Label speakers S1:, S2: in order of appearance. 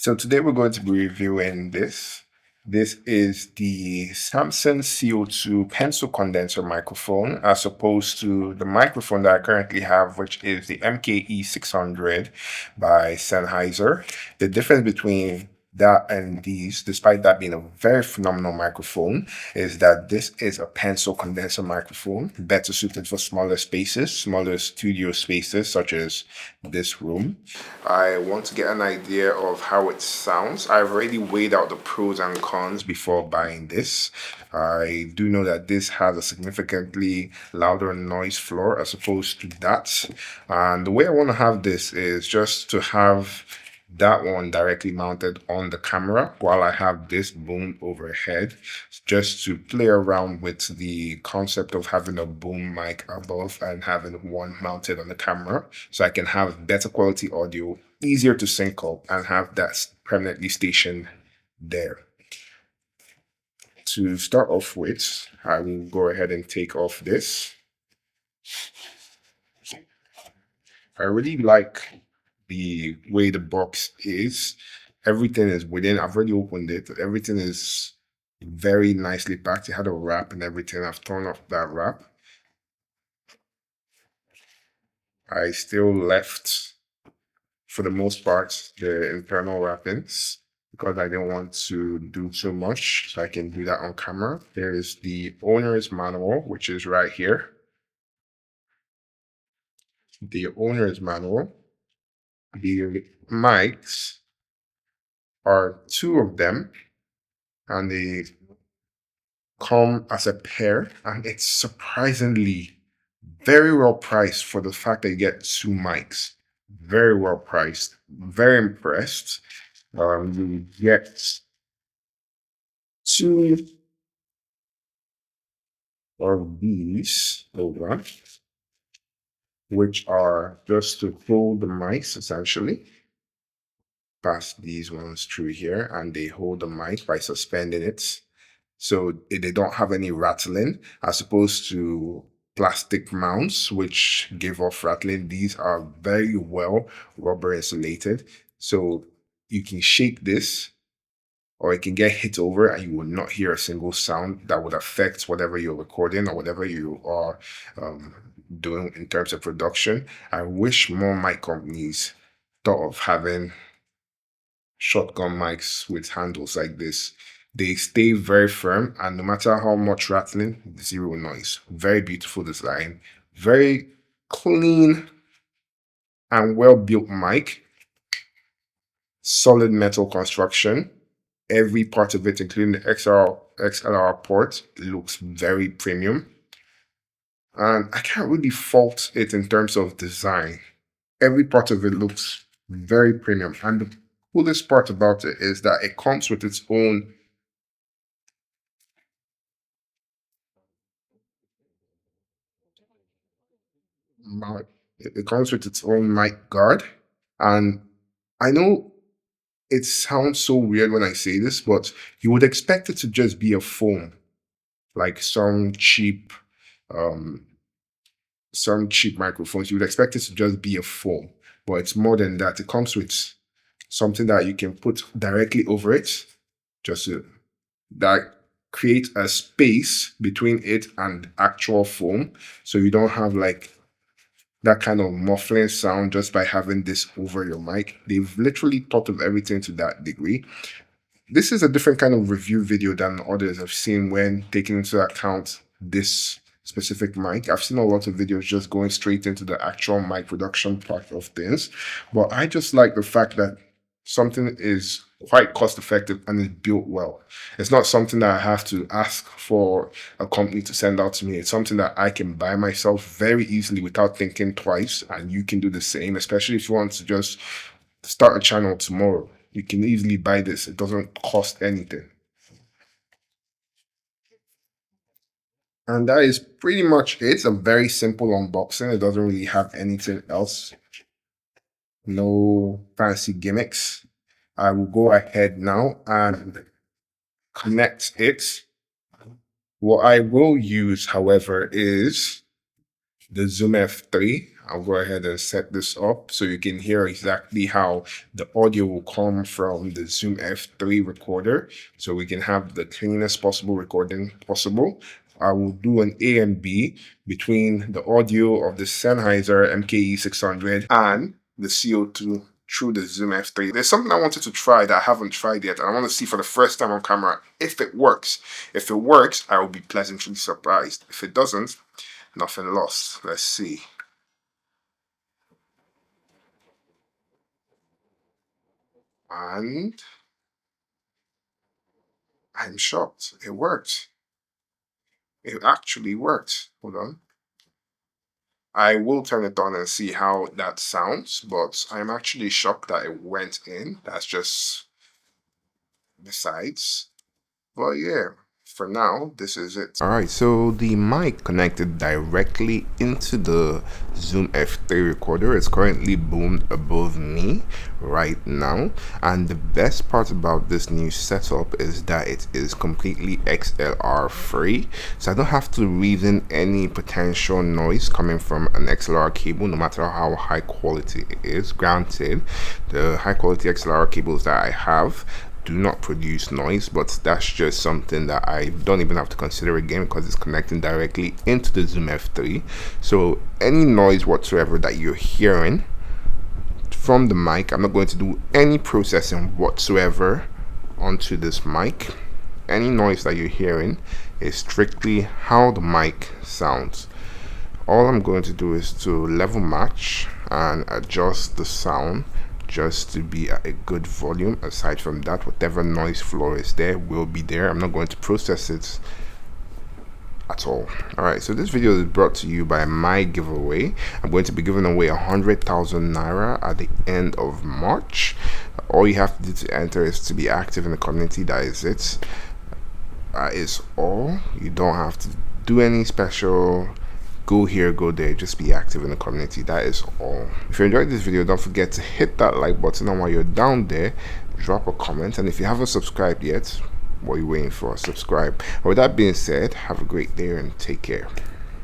S1: So today we're going to be reviewing this. This is the Samson C02 pencil condenser microphone as opposed to the microphone that I currently have, which is the MKE 600 by Sennheiser. The difference between that and these, despite that being a very phenomenal microphone, is that this is a pencil condenser microphone, better suited for smaller spaces, smaller studio spaces such as this room. I want to get an idea of how it sounds. I've already weighed out the pros and cons before buying this. I do know that this has a significantly louder noise floor as opposed to that. And the way I want to have this is just to have that one directly mounted on the camera while I have this boom overhead, just to play around with the concept of having a boom mic above and having one mounted on the camera so I can have better quality audio, easier to sync up, and have that permanently stationed there. To start off with, I will go ahead and take off this. I really like the way the box is. Everything is within. I've already opened it. Everything is very nicely packed. It had a wrap and everything. I've torn off that wrap. I still left, for the most part, the internal wrappings because I didn't want to do too much, so I can do that on camera. There is the owner's manual, which is right here. The owner's manual. The mics are two of them, and they come as a pair, and it's surprisingly very well priced for the fact that you get two mics. Very well priced. Very impressed. You get two of these over, which are just to hold the mics essentially. Pass these ones through here, and they hold the mic by suspending it, so they don't have any rattling, as opposed to plastic mounts which give off rattling. These are very well rubber insulated, so you can shake this or it can get hit over and you will not hear a single sound that would affect whatever you're recording or whatever you are doing in terms of production. I wish more mic companies thought of having shotgun mics with handles like this. They stay very firm, and no matter how much rattling, zero noise. Very beautiful design, very clean and well built mic. Solid metal construction. Every part of it, including the XLR port, looks very premium. And I can't really fault it in terms of design. Every part of it looks very premium. And the coolest part about it is that it comes with its own mic. It comes with its own mic guard. And I know it sounds so weird when I say this, but you would expect it to just be a foam, like um, some cheap microphones. You would expect it to just be a foam, but it's more than that. It comes with something that you can put directly over it, just to that create a space between it and actual foam, so you don't have like that kind of muffling sound just by having this over your mic. They've literally thought of everything to that degree. This is a different kind of review video than others I've seen when taking into account this specific mic. I've seen a lot of videos just going straight into the actual mic production part of things, but I just like the fact that something is quite cost effective and is built well. It's not something that I have to ask for a company to send out to me. It's something that I can buy myself very easily without thinking twice, and you can do the same, especially if you want to just start a channel tomorrow. You can easily buy this. It doesn't cost anything. And that is pretty much it. It's a very simple unboxing. It doesn't really have anything else. No fancy gimmicks. I will go ahead now and connect it. What I will use, however, is the Zoom F3. I'll go ahead and set this up so you can hear exactly how the audio will come from the Zoom F3 recorder, so we can have the cleanest possible recording possible. I will do an A and B between the audio of the Sennheiser MKE600 and the CO2 through the Zoom F3. There's something I wanted to try that I haven't tried yet, and I want to see for the first time on camera if it works. If it works, I will be pleasantly surprised. If it doesn't, nothing lost. Let's see. And I'm shocked. It worked. It actually worked. Hold on. I will turn it on and see how that sounds, but I'm actually shocked that it went in. That's just besides. But yeah, for now, this is it. All right, so the mic connected directly into the Zoom F3 recorder is currently boomed above me right now. And the best part about this new setup is that it is completely XLR free. So I don't have to reason any potential noise coming from an XLR cable, no matter how high quality it is. Granted, the high quality XLR cables that I have do not produce noise, but that's just something that I don't even have to consider again because it's connecting directly into the Zoom F3. So any noise whatsoever that you're hearing from the mic, I'm not going to do any processing whatsoever onto this mic. Any noise that you're hearing is strictly how the mic sounds. All I'm going to do is to level match and adjust the sound just to be at a good volume. Aside from that, whatever noise floor is there will be there. I'm not going to process it at all. All right, so this video is brought to you by my giveaway. I'm going to be giving away 100,000 naira at the end of March. All you have to do to enter is to be active in the community. That is it. That is all. You don't have to do any special go here, go there, just be active in the community. That is all. If you enjoyed this video, don't forget to hit that like button, and while you're down there, drop a comment. And if you haven't subscribed yet, what are you waiting for? Subscribe. And with that being said, have a great day and take care.